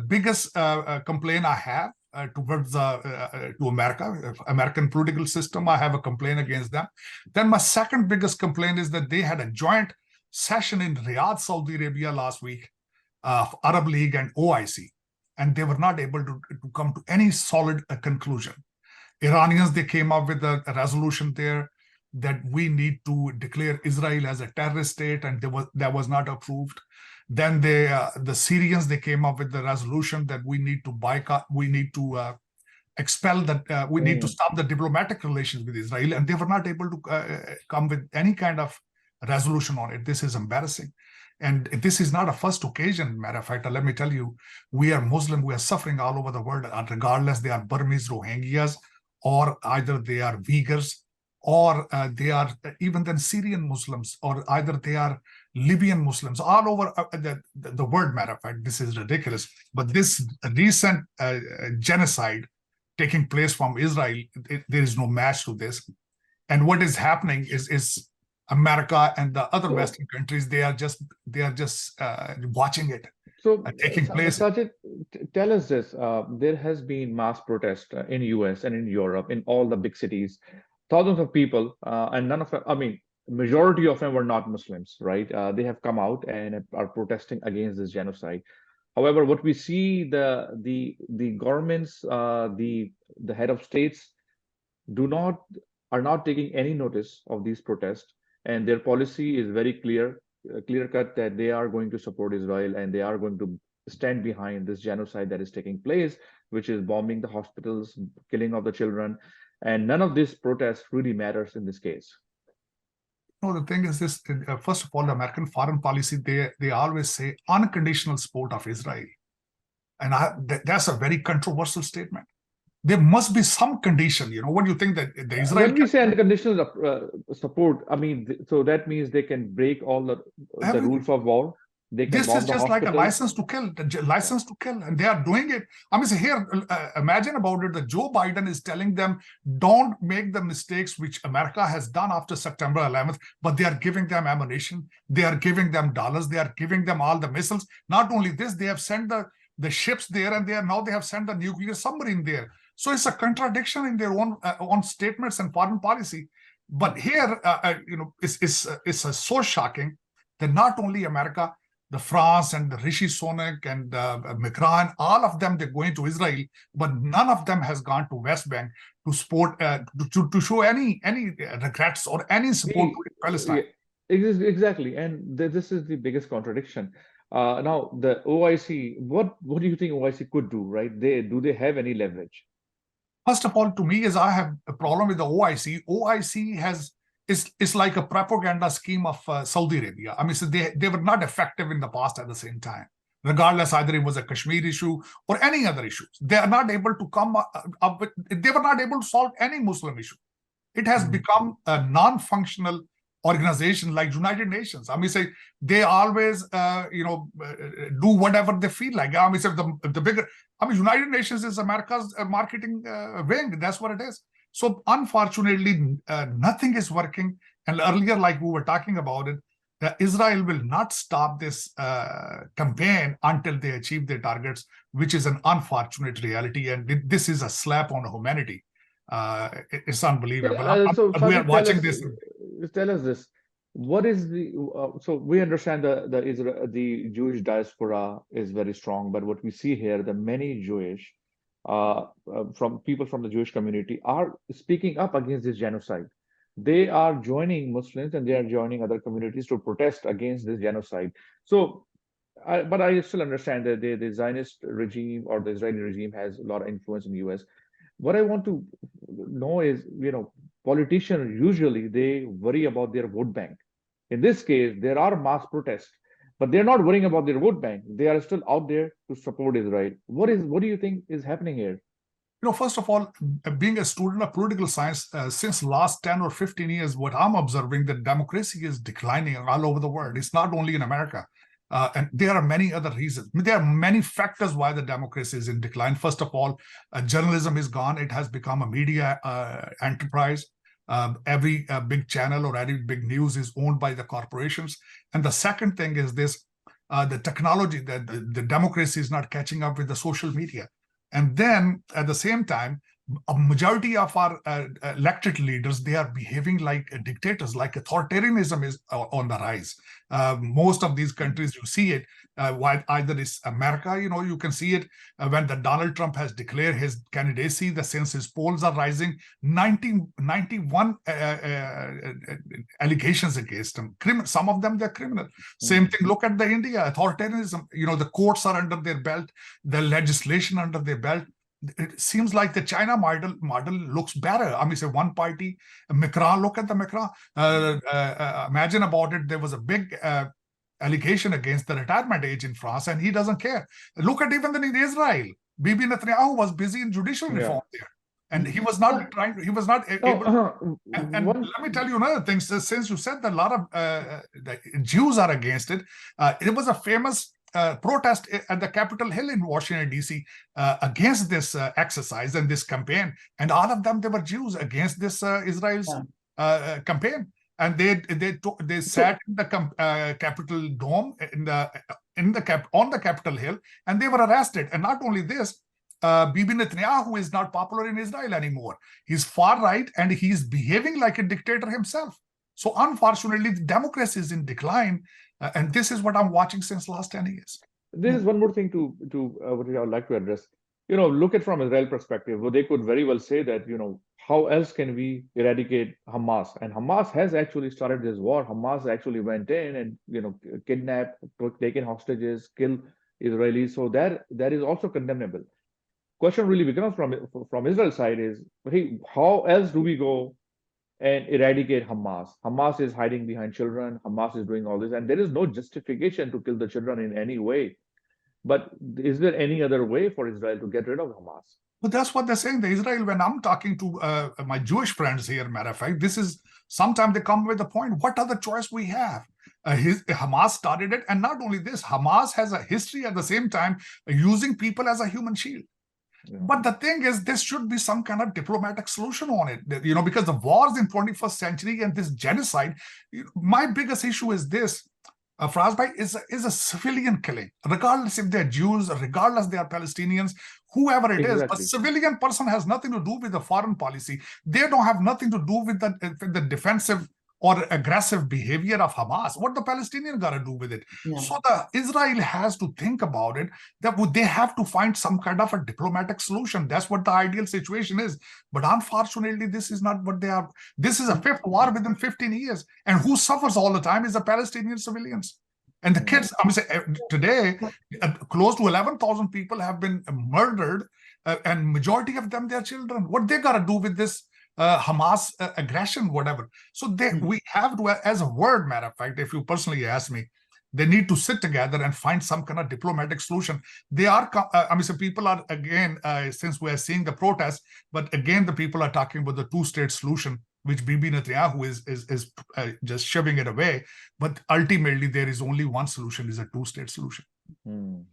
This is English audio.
biggest complaint I have towards to America, American political system. I have a complaint against them. Then my second biggest complaint is that they had a joint session in Riyadh, Saudi Arabia last week, Arab League and OIC, and they were not able to come to any solid conclusion. Iranians, they came up with a resolution there that we need to declare Israel as a terrorist state, and that was not approved. Then the Syrians, they came up with the resolution that we need to boycott, we need to expel that, we need to stop the diplomatic relations with Israel, and they were not able to come with any kind of resolution on it. This is embarrassing. And this is not a first occasion. Matter of fact, let me tell you, we are Muslim, we are suffering all over the world, regardless they are Burmese Rohingyas, or either they are Uyghurs, or they are even then Syrian Muslims, or either they are Libyan Muslims, all over the world. Matter of fact, this is ridiculous. But this recent genocide taking place from Israel, there is no match to this. And what is happening is America and the other Western countries, they are just watching it taking place. Sajid, tell us this. There has been mass protest in US and in Europe, in all the big cities, thousands of people, and none of them, I mean, majority of them were not Muslims, right? They have come out and are protesting against this genocide. However, what we see, the governments, the head of states are not taking any notice of these protests, and their policy is very clear cut, that they are going to support Israel and they are going to stand behind this genocide that is taking place, which is bombing the hospitals, killing of the children, and none of this protest really matters in this case. No, the thing is this, first of all, the American foreign policy, they always say unconditional support of Israel. And that's a very controversial statement. There must be some condition, what do you think that the Israel... When we say unconditional support, I mean, so that means they can break all the rules of war. This is just like a license to kill, and they are doing it. I mean, here, imagine about it, that Joe Biden is telling them, don't make the mistakes which America has done after September 11th, but they are giving them ammunition, they are giving them dollars, they are giving them all the missiles. Not only this, they have sent the ships there, and now they have sent the nuclear submarine there. So it's a contradiction in their own statements and foreign policy. But here, it's so shocking that not only America, the France and the Rishi Sunak and Macron, all of them, they're going to Israel, but none of them has gone to West Bank to support, to show any regrets or any support to Palestine. Exactly, and this is the biggest contradiction. Now, the OIC, what do you think OIC could do, right? Do they have any leverage? First of all, to me, is I have a problem with the OIC. OIC is like a propaganda scheme of Saudi Arabia. I mean, so they were not effective in the past at the same time. Regardless, either it was a Kashmir issue or any other issues. They are not able to come up with, they were not able to solve any Muslim issue. It has become a non-functional organization like United Nations. I mean, say they always, do whatever they feel like. I mean, say the bigger, United Nations is America's marketing wing. That's what it is. So unfortunately, nothing is working. And earlier, like we were talking about it, Israel will not stop this campaign until they achieve their targets, which is an unfortunate reality. And this is a slap on humanity. It's unbelievable. So we are watching this. Tell us this. What is the so we understand the Jewish diaspora is very strong, but what we see here, the many Jewish from people from the Jewish community are speaking up against this genocide. They are joining Muslims and they are joining other communities to protest against this genocide. So, but I still understand that the Zionist regime or the Israeli regime has a lot of influence in the US. What I want to know is, politicians usually they worry about their vote bank. In this case, there are mass protests, but they're not worrying about their vote bank. They are still out there to support Israel. What do you think is happening here? First of all, being a student of political science, since last 10 or 15 years, what I'm observing, that democracy is declining all over the world. It's not only in America. And there are many other reasons. There are many factors why the democracy is in decline. First of all, journalism is gone. It has become a media enterprise. Every big channel or every big news is owned by the corporations. And the second thing is this, the technology, the democracy is not catching up with the social media. And then at the same time, a majority of our elected leaders, they are behaving like dictators, like authoritarianism is on the rise. Most of these countries, you see it, either it's America, you can see it when the Donald Trump has declared his candidacy, since his polls are rising, 91 allegations against him. Some of them, they're criminal. Same thing, look at the India, authoritarianism, the courts are under their belt, the legislation under their belt. It seems like the China model looks better. I mean, say one party, Macron, look at the Macron. Imagine about it, there was a big allegation against the retirement age in France, and he doesn't care. Look at even in Israel. Bibi Netanyahu was busy in judicial reform there. And he was not able. And let me tell you another thing. Since you said that a lot of the Jews are against it, it was a famous protest at the Capitol Hill in Washington, D.C. Against this exercise and this campaign. And all of them, they were Jews against this Israel's campaign. And they sat in the Capitol Dome on the Capitol Hill, and they were arrested. And not only this, Bibi Netanyahu is not popular in Israel anymore. He's far right, and he's behaving like a dictator himself. So unfortunately, the democracy is in decline. And this is what I'm watching since last 10 years. There is one more thing to what I would like to address. Look at from Israel perspective. Well, they could very well say that, how else can we eradicate Hamas? And Hamas has actually started this war. Hamas actually went in and, kidnapped, taken hostages, killed Israelis. So that is also condemnable. Question really becomes from Israel's side is, hey, how else do we go and eradicate Hamas? Hamas is hiding behind children. Hamas is doing all this, and there is no justification to kill the children in any way. But is there any other way for Israel to get rid of Hamas? But that's what they're saying. The Israel, when I'm talking to my Jewish friends here, matter of fact, this is sometimes they come with the point, what other choice we have? Hamas started it. And not only this, Hamas has a history at the same time using people as a human shield. Yeah. But the thing is, there should be some kind of diplomatic solution on it, because the wars in 21st century and this genocide, my biggest issue is this, Frazbhai, is a civilian killing, regardless if they're Jews, regardless they are Palestinians, whoever it is. But civilian person has nothing to do with the foreign policy. They don't have nothing to do with the defensive or aggressive behavior of Hamas. What the Palestinian got to do with it? Yeah. So Israel has to think about it, that they have to find some kind of a diplomatic solution. That's what the ideal situation is. But unfortunately, this is not what they are. This is a fifth war within 15 years. And who suffers all the time is the Palestinian civilians. And the kids, I'm saying today, close to 11,000 people have been murdered, and majority of them, their children. What they got to do with this Hamas aggression, whatever. So we have to, as a word, matter of fact, if you personally ask me, they need to sit together and find some kind of diplomatic solution. They are, so people are, again, since we are seeing the protests, but again, the people are talking about the two-state solution, which Bibi Netanyahu is just shoving it away. But ultimately, there is only one solution, is a two-state solution.